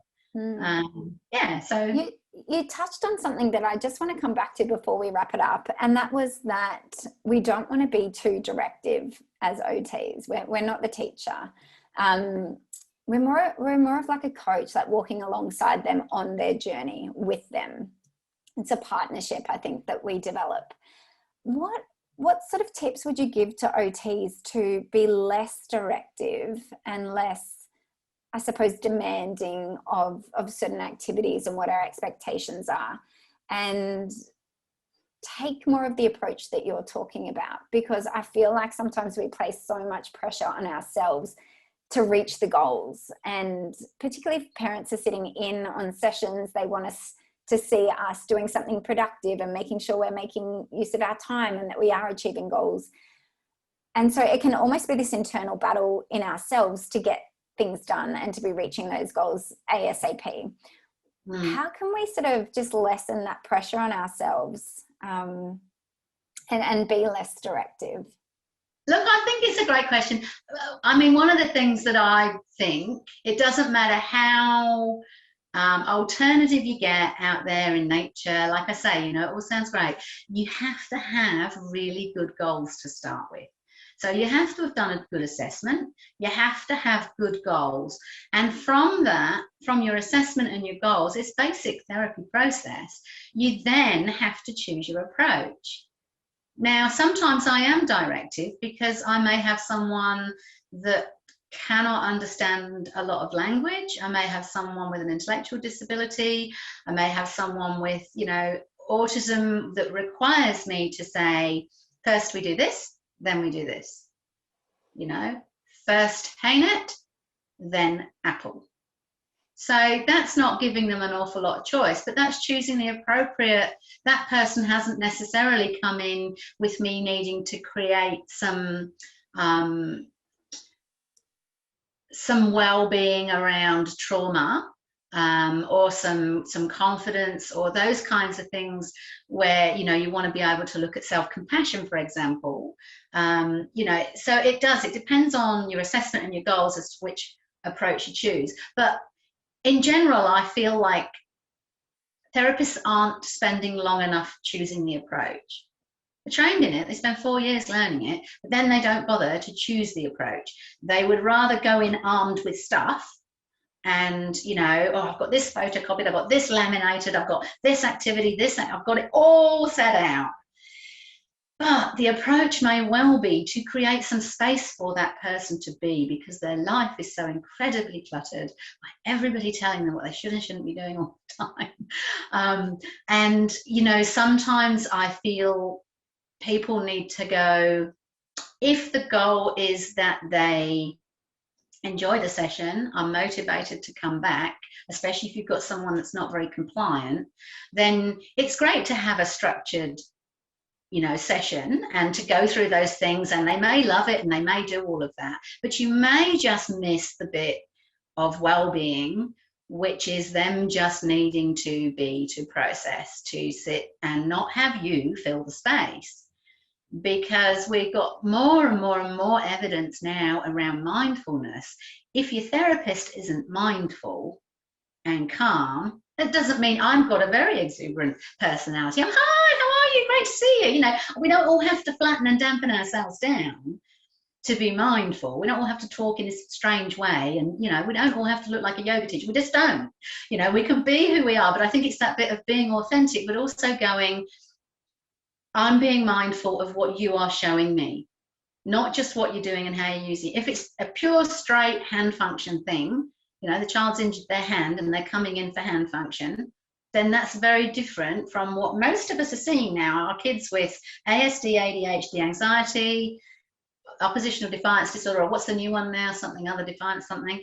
S2: Yeah. So
S1: you touched on something that I just want to come back to before we wrap it up, and that was that we don't want to be too directive as OTs. We're not the teacher. We're more of like a coach, like walking alongside them on their journey with them. It's a partnership, I think, that we develop. What sort of tips would you give to OTs to be less directive and less, I suppose, demanding of certain activities and what our expectations are, and take more of the approach that you're talking about? Because I feel like sometimes we place so much pressure on ourselves to reach the goals, and particularly if parents are sitting in on sessions, they want us to see us doing something productive and making sure we're making use of our time and that we are achieving goals. And so it can almost be this internal battle in ourselves to get things done and to be reaching those goals ASAP. How can we sort of just lessen that pressure on ourselves and be less directive?
S2: Look, I think it's a great question. I mean, one of the things that I think, it doesn't matter how alternative you get out there in nature, like I say, you know, it all sounds great. You have to have really good goals to start with. So you have to have done a good assessment. You have to have good goals. And from that, from your assessment and your goals, it's basic therapy process. You then have to choose your approach. Now, sometimes I am directive because I may have someone that cannot understand a lot of language. I may have someone with an intellectual disability. I may have someone with, you know, autism that requires me to say, first we do this, then we do this. You know, first cane it, then apple. So that's not giving them an awful lot of choice, but that's choosing the appropriate. That person hasn't necessarily come in with me needing to create some well-being around trauma, or some confidence, or those kinds of things where, you know, you want to be able to look at self-compassion, for example. You know, so it depends on your assessment and your goals as to which approach you choose. But in general, I feel like therapists aren't spending long enough choosing the approach. They're trained in it, they spend 4 years learning it, but then they don't bother to choose the approach. They would rather go in armed with stuff and, you know, oh, I've got this photocopied, I've got this laminated, I've got this activity, I've got it all set out. But the approach may well be to create some space for that person to be, because their life is so incredibly cluttered by everybody telling them what they should and shouldn't be doing all the time. And, you know, sometimes I feel people need to go, if the goal is that they enjoy the session, are motivated to come back, especially if you've got someone that's not very compliant, then it's great to have a structured, you know, session and to go through those things, and they may love it and they may do all of that, but you may just miss the bit of well-being, which is them just needing to be, to process, to sit and not have you fill the space. Because we've got more and more and more evidence now around mindfulness. If your therapist isn't mindful and calm, that doesn't mean I've got a very exuberant personality. I'm, hi, how are you? Great to see you. You know, we don't all have to flatten and dampen ourselves down to be mindful. We don't all have to talk in this strange way, and, you know, we don't all have to look like a yoga teacher. We just don't. You know, we can be who we are, but I think it's that bit of being authentic, but also going, I'm being mindful of what you are showing me, not just what you're doing and how you're using it. If it's a pure straight hand function thing, you know, the child's injured their hand and they're coming in for hand function, then that's very different from what most of us are seeing now. Our kids with ASD, ADHD, anxiety, oppositional defiance disorder, or what's the new one now? Something other, defiance something.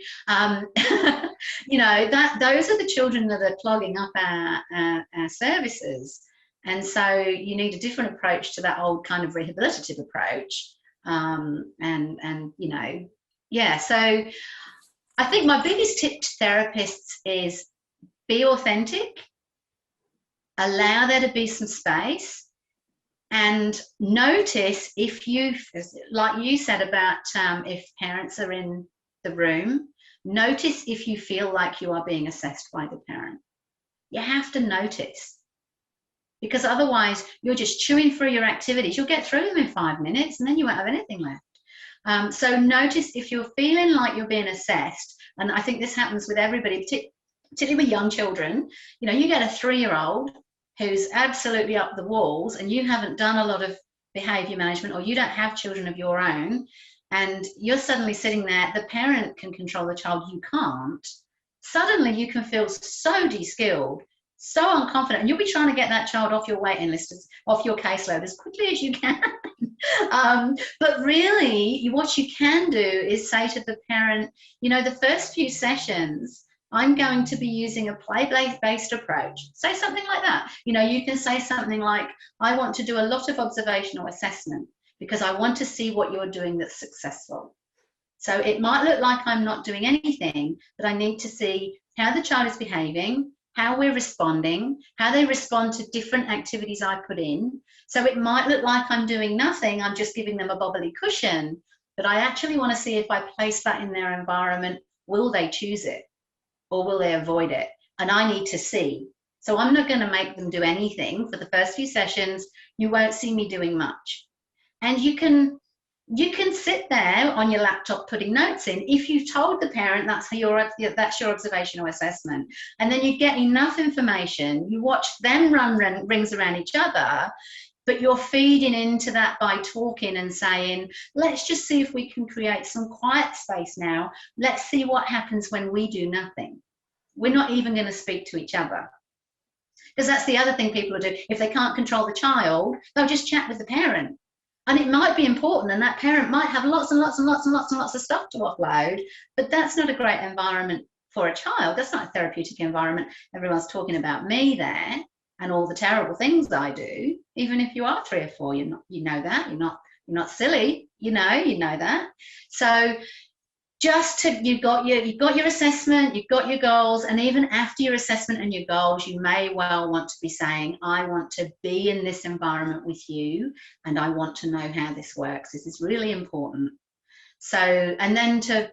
S2: You know, those are the children that are clogging up our services. And so you need a different approach to that old kind of rehabilitative approach. And you know, yeah, so I think my biggest tip to therapists is be authentic, allow there to be some space, and notice if you, like you said about if parents are in the room, notice if you feel like you are being assessed by the parent. You have to notice. Because otherwise you're just chewing through your activities. You'll get through them in 5 minutes and then you won't have anything left. So notice if you're feeling like you're being assessed, and I think this happens with everybody, particularly with young children. You know, you get a 3-year-old who's absolutely up the walls and you haven't done a lot of behaviour management, or you don't have children of your own, and you're suddenly sitting there, the parent can control the child, you can't. Suddenly you can feel so de-skilled, so unconfident, and you'll be trying to get that child off your waiting list, off your caseload as quickly as you can. But really, what you can do is say to the parent, you know, the first few sessions, I'm going to be using a play-based approach. Say something like that. You know, you can say something like, I want to do a lot of observational assessment because I want to see what you're doing that's successful. So it might look like I'm not doing anything, but I need to see how the child is behaving, how we're responding, how they respond to different activities I put in. So it might look like I'm doing nothing, I'm just giving them a bobbly cushion, but I actually want to see if I place that in their environment, will they choose it or will they avoid it? And I need to see. So I'm not going to make them do anything for the first few sessions. You won't see me doing much. And you can sit there on your laptop putting notes in if you've told the parent that's your observational assessment, and then you get enough information, you watch them run rings around each other, but you're feeding into that by talking and saying, let's just see if we can create some quiet space now. Let's see what happens when we do nothing. We're not even going to speak to each other. Because that's the other thing people will do. If they can't control the child, they'll just chat with the parent. And it might be important, and that parent might have lots and lots and lots and lots and lots of stuff to offload, but that's not a great environment for a child. That's not a therapeutic environment. Everyone's talking about me there and all the terrible things I do. Even if you are 3 or 4, you know that. You're not silly. You know that. So you've got your assessment, you've got your goals, and even after your assessment and your goals, you may well want to be saying, I want to be in this environment with you, and I want to know how this works. This is really important. So, and then to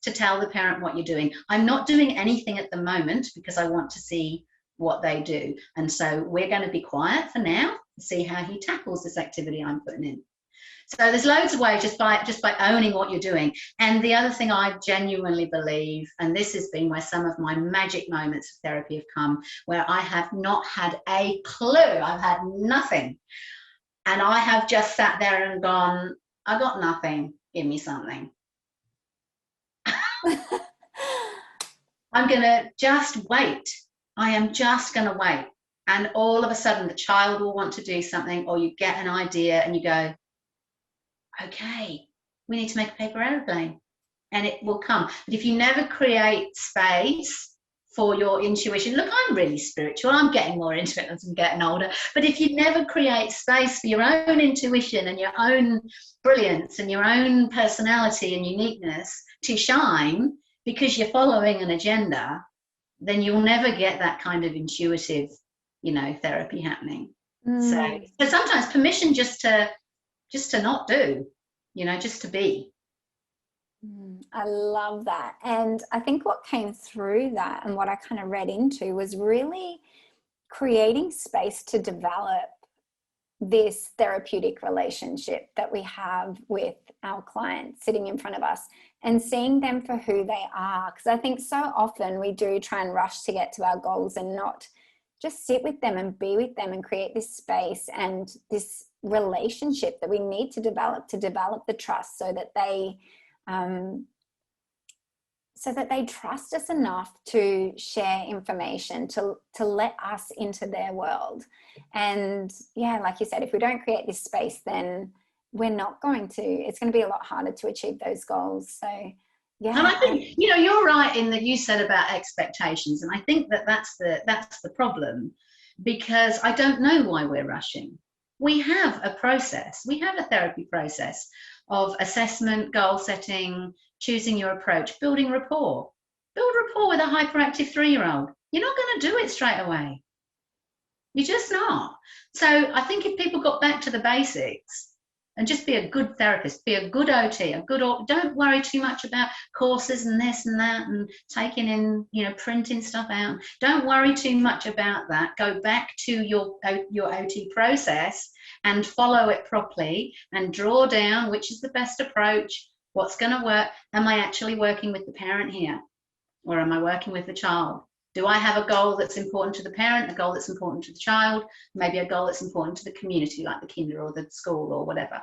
S2: tell the parent what you're doing. I'm not doing anything at the moment because I want to see what they do. And so we're going to be quiet for now to see how he tackles this activity I'm putting in. So there's loads of ways just by owning what you're doing. And the other thing I genuinely believe, and this has been where some of my magic moments of therapy have come, where I have not had a clue, I've had nothing. And I have just sat there and gone, I got nothing, give me something. I'm going to just wait. I am just going to wait. And all of a sudden the child will want to do something, or you get an idea and you go, okay, we need to make a paper aeroplane, and it will come. But if you never create space for your intuition, look, I'm really spiritual, I'm getting more into it as I'm getting older, but if you never create space for your own intuition and your own brilliance and your own personality and uniqueness to shine because you're following an agenda, then you'll never get that kind of intuitive, therapy happening. So sometimes permission just to not do, just to be.
S1: I love that. And I think what came through that and what I kind of read into was really creating space to develop this therapeutic relationship that we have with our clients sitting in front of us and seeing them for who they are. Because I think so often we do try and rush to get to our goals and not just sit with them and be with them and create this space and this relationship that we need to develop the trust so that they trust us enough to share information, to let us into their world. And yeah, like you said, if we don't create this space, then it's going to be a lot harder to achieve those goals. So yeah.
S2: And I think, you're right in that you said about expectations. And I think that's the problem, because I don't know why we're rushing. We have a process. We have a therapy process of assessment, goal setting, choosing your approach, building rapport. Build rapport with a hyperactive 3-year-old. You're not going to do it straight away. You're just not. So I think if people got back to the basics and just be a good therapist, be a good OT, don't worry too much about courses and this and that and taking in, printing stuff out. Don't worry too much about that. Go back to your OT process and follow it properly and draw down which is the best approach, what's going to work. Am I actually working with the parent here, or am I working with the child? Do I have a goal that's important to the parent, a goal that's important to the child, maybe a goal that's important to the community, like the kinder or the school or whatever?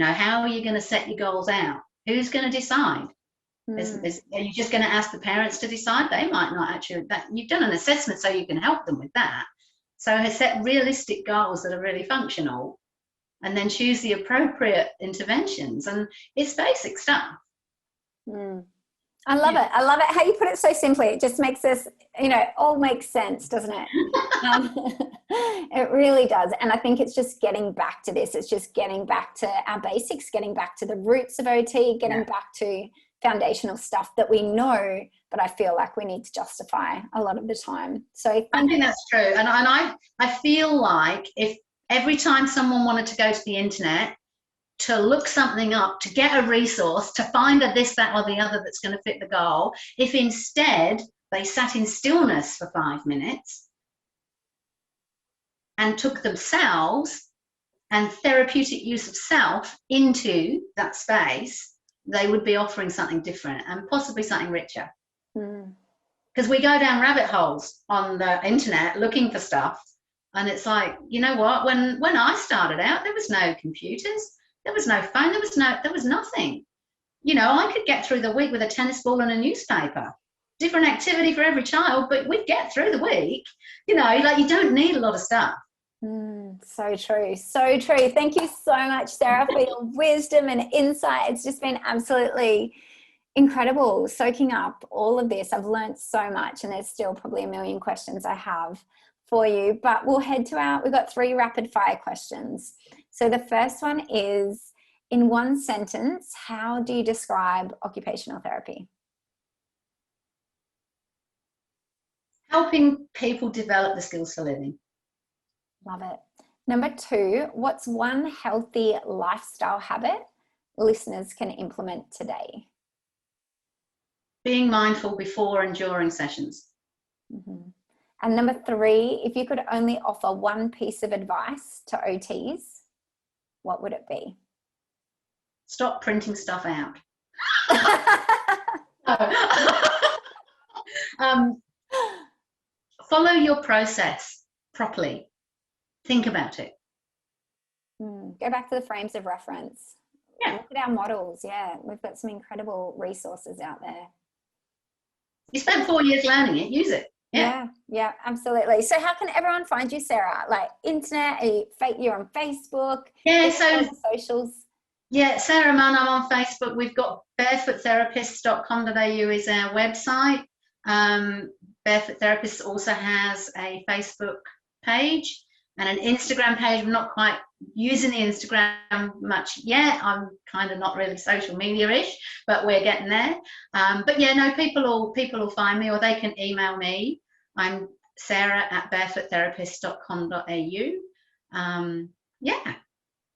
S2: How are you going to set your goals out? Who's going to decide? Are you just going to ask the parents to decide? They might not actually. You've done an assessment so you can help them with that. So set realistic goals that are really functional, and then choose the appropriate interventions. And it's basic stuff.
S1: I love it. I love it how you put it so simply. It just makes us, all makes sense, doesn't it? It really does. And I think it's just getting back to this. It's just getting back to our basics, getting back to the roots of OT, getting back to foundational stuff that we know, but I feel like we need to justify a lot of the time. So
S2: I think that's true. And I feel like if every time someone wanted to go to the internet to look something up, to get a resource, to find a this, that, or the other that's going to fit the goal, if instead they sat in stillness for 5 minutes and took themselves and therapeutic use of self into that space, they would be offering something different and possibly something richer. Because we go down rabbit holes on the internet looking for stuff, and it's like, you know what, when I started out, there was no computers, there was no phone, there was nothing. You know, I could get through the week with a tennis ball and a newspaper. Different activity for every child, but we'd get through the week. You know, like, you don't need a lot of stuff.
S1: So true. So true. Thank you so much, Sarah, for your wisdom and insight. It's just been absolutely incredible soaking up all of this. I've learned so much, and there's still probably a million questions I have for you, but we'll head to we've got 3 rapid fire questions. So the first one is, in one sentence, how do you describe occupational therapy?
S2: Helping people develop the skills for living.
S1: Love it. Number 2, what's one healthy lifestyle habit listeners can implement today?
S2: Being mindful before and during sessions.
S1: And number 3, if you could only offer one piece of advice to OTs, what would it be?
S2: Stop printing stuff out. Follow your process properly. Think about it.
S1: Go back to the frames of reference. Yeah. Look at our models. Yeah, we've got some incredible resources out there.
S2: You spent 4 years learning it, use it.
S1: Yeah, absolutely. So how can everyone find you, Sarah? Like internet, you're on Facebook?
S2: Yeah, so
S1: socials.
S2: Yeah, Sarah Munn, I'm on Facebook. We've got barefoottherapists.com.au is our website. Barefoot Therapists also has a Facebook page and an Instagram page. I'm not quite using the Instagram much yet. I'm kind of not really social media-ish, but we're getting there. But yeah, no, people will find me, or they can email me. I'm sarah@barefoottherapist.com.au. Yeah,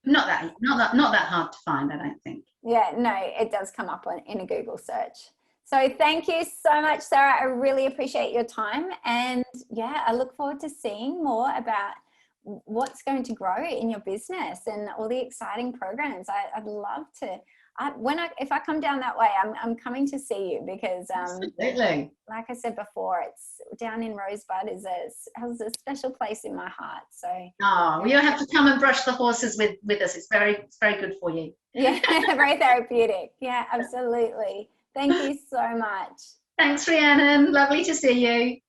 S2: not that hard to find, I don't think.
S1: Yeah, no, it does come up in a Google search. So thank you so much, Sarah. I really appreciate your time. And yeah, I look forward to seeing more about what's going to grow in your business and all the exciting programs. I'd love to, if I come down that way, I'm coming to see you, because
S2: absolutely,
S1: like I said before, it's down in Rosebud has a special place in my heart. So
S2: well, you'll have to come and brush the horses with us. It's very good for you.
S1: Yeah, very therapeutic. Yeah, absolutely. Thank you so much.
S2: Thanks, Rhiannon. Lovely to see you.